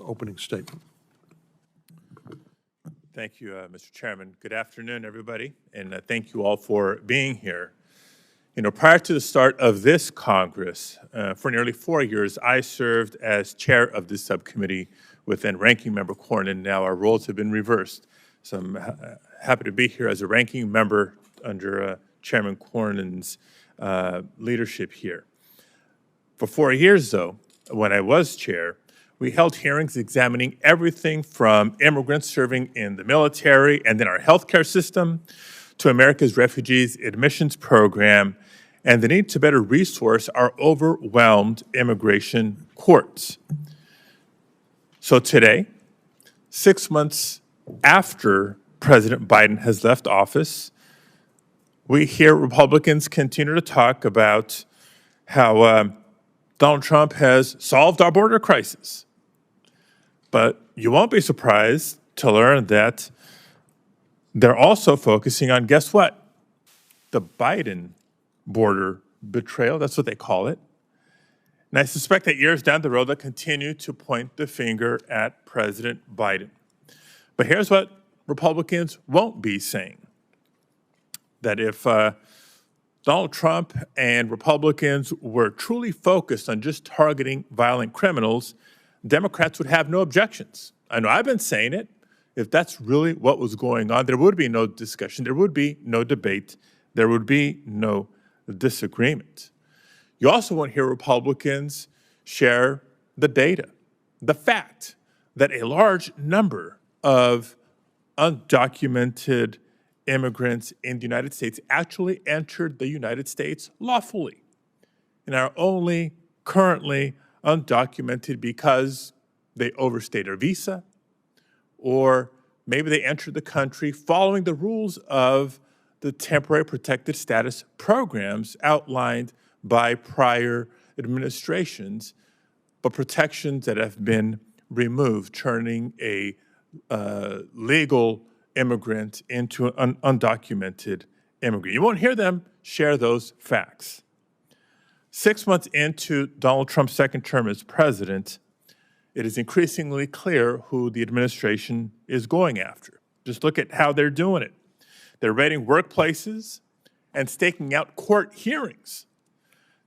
opening statement. Thank you, Mr. Chairman. Good afternoon, everybody, and thank you all for being here. You know, prior to the start of this Congress, for nearly 4 years, I served as chair of this subcommittee with then Ranking Member Cornyn. Now our roles have been reversed, so I'm happy to be here as a ranking member under Chairman Cornyn's leadership here. For 4 years, though, when I was chair, we held hearings examining everything from immigrants serving in the military and then our healthcare system to America's refugees admissions program and the need to better resource our overwhelmed immigration courts. So today, 6 months after President Biden has left office, we hear Republicans continue to talk about how Donald Trump has solved our border crisis. But you won't be surprised to learn that they're also focusing on, guess what? The Biden border betrayal, that's what they call it. And I suspect that years down the road, they'll continue to point the finger at President Biden. But here's what Republicans won't be saying. That if Donald Trump and Republicans were truly focused on just targeting violent criminals, Democrats would have no objections. I know I've been saying it. If that's really what was going on, there would be no discussion, there would be no debate, there would be no disagreement. You also won't hear Republicans share the data, the fact that a large number of undocumented immigrants in the United States actually entered the United States lawfully and are only currently undocumented because they overstayed their visa, or maybe they entered the country following the rules of the temporary protected status programs outlined by prior administrations, but protections that have been removed, turning a legal immigrant into an undocumented immigrant. You won't hear them share those facts. 6 months into Donald Trump's second term as president, it is increasingly clear who the administration is going after. Just look at how they're doing it. They're raiding workplaces and staking out court hearings.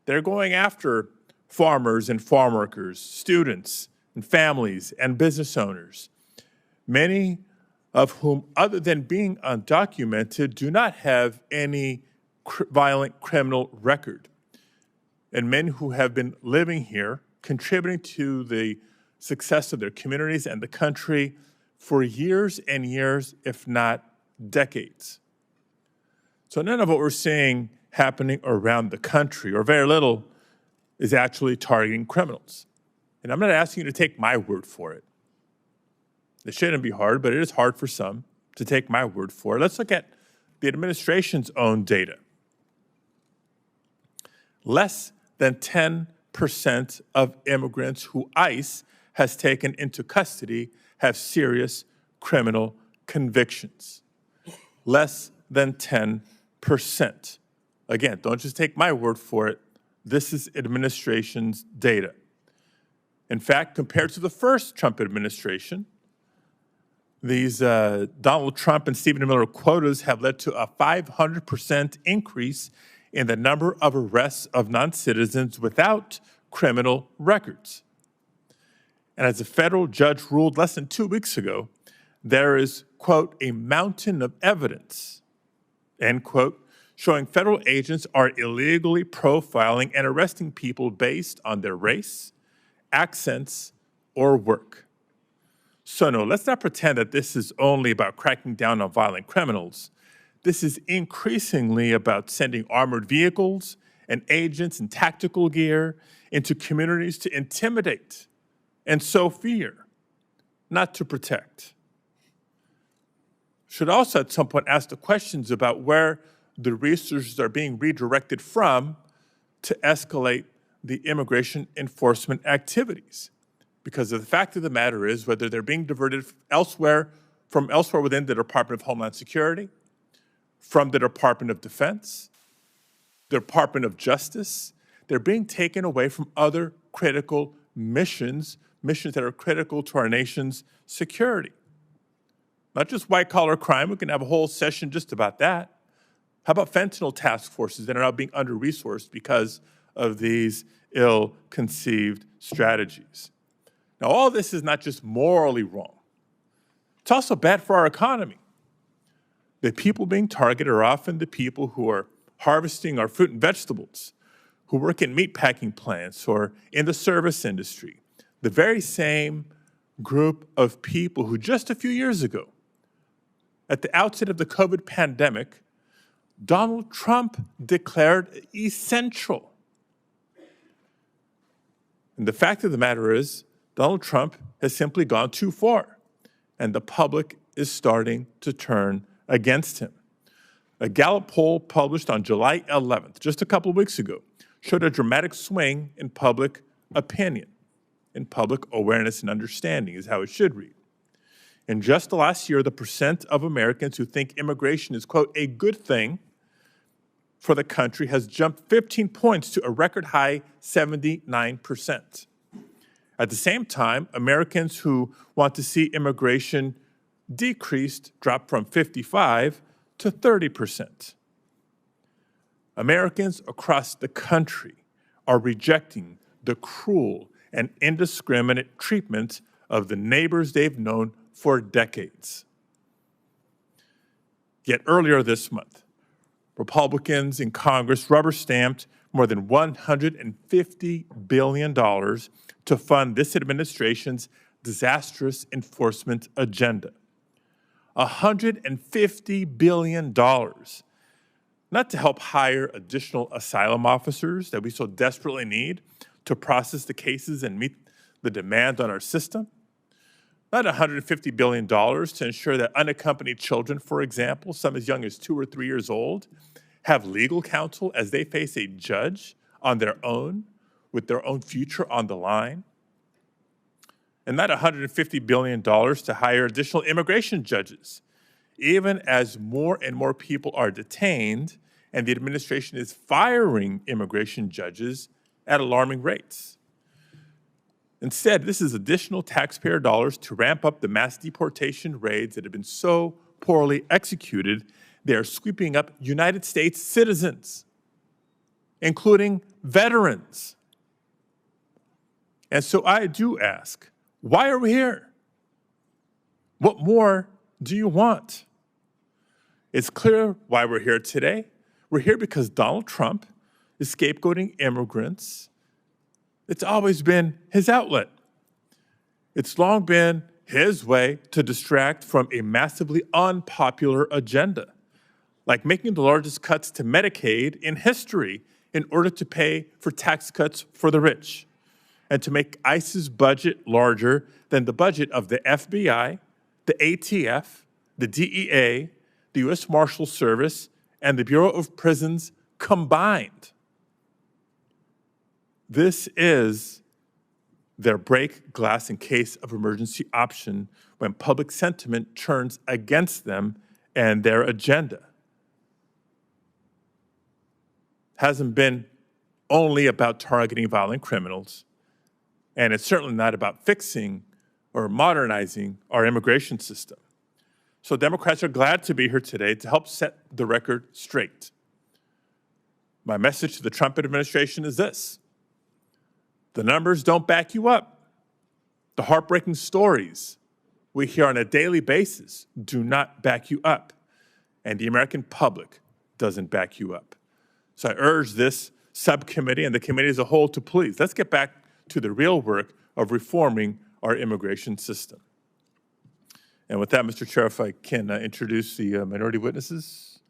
They're going after farmers and farm workers, students and families and business owners, many of whom, other than being undocumented, do not have any violent criminal record, and men who have been living here, contributing to the success of their communities and the country for years and years, if not decades. So none of what we're seeing happening around the country, or very little, is actually targeting criminals. And I'm not asking you to take my word for it. It shouldn't be hard, but it is hard for some to take my word for it. Let's look at the administration's own data. Less than 10% of immigrants who ICE has taken into custody have serious criminal convictions. Less than 10%. Again, don't just take my word for it. This is administration's data. In fact, compared to the first Trump administration, these Donald Trump and Stephen Miller quotas have led to a 500% increase in the number of arrests of non-citizens without criminal records. And as a federal judge ruled less than 2 weeks ago, there is, quote, a mountain of evidence, end quote, showing federal agents are illegally profiling and arresting people based on their race, accents, or work. So no, let's not pretend that this is only about cracking down on violent criminals. This is increasingly about sending armored vehicles and agents and tactical gear into communities to intimidate and sow fear, not to protect. Should also at some point ask the questions about where the resources are being redirected from to escalate the immigration enforcement activities. Because the fact of the matter is, whether they're being diverted elsewhere within the Department of Homeland Security, from the Department of Defense, the Department of Justice, they're being taken away from other critical missions missions that are critical to our nation's security. Not just white-collar crime, we can have a whole session just about that. How about fentanyl task forces that are now being under-resourced because of these ill-conceived strategies? Now, all this is not just morally wrong. It's also bad for our economy. The people being targeted are often the people who are harvesting our fruit and vegetables, who work in meatpacking plants or in the service industry, the very same group of people who just a few years ago, at the outset of the COVID pandemic, Donald Trump declared essential. And the fact of the matter is, Donald Trump has simply gone too far, and the public is starting to turn against him. A Gallup poll published on July 11th, just a couple of weeks ago, showed a dramatic swing in public opinion, in public awareness and understanding is how it should read. In just the last year, the percent of Americans who think immigration is, quote, a good thing for the country has jumped 15 points to a record high 79%. At the same time, Americans who want to see immigration decreased dropped from 55 to 30%. Americans across the country are rejecting the cruel and indiscriminate treatment of the neighbors they've known for decades. Yet earlier this month, Republicans in Congress rubber-stamped more than $150 billion to fund this administration's disastrous enforcement agenda. $150 billion, not to help hire additional asylum officers that we so desperately need to process the cases and meet the demand on our system, not $150 billion to ensure that unaccompanied children, for example, some as young as 2 or 3 years old, have legal counsel as they face a judge on their own, with their own future on the line, and not $150 billion to hire additional immigration judges, even as more and more people are detained and the administration is firing immigration judges at alarming rates. Instead, this is additional taxpayer dollars to ramp up the mass deportation raids that have been so poorly executed. They are sweeping up United States citizens, including veterans. And so I do ask, why are we here? What more do you want? It's clear why we're here today. We're here because Donald Trump is scapegoating immigrants. It's always been his outlet. It's long been his way to distract from a massively unpopular agenda, like making the largest cuts to Medicaid in history in order to pay for tax cuts for the rich, and to make ICE's budget larger than the budget of the FBI, the ATF, the DEA, the U.S. Marshal Service, and the Bureau of Prisons combined. This is their break glass in case of emergency option when public sentiment turns against them and their agenda. Hasn't been only about targeting violent criminals, and it's certainly not about fixing or modernizing our immigration system. So Democrats are glad to be here today to help set the record straight. My message to the Trump administration is this: the numbers don't back you up. The heartbreaking stories we hear on a daily basis do not back you up. And the American public doesn't back you up. So I urge this subcommittee and the committee as a whole to please, let's get back to the real work of reforming our immigration system. And with that, Mr. Chair, if I can introduce the minority witnesses.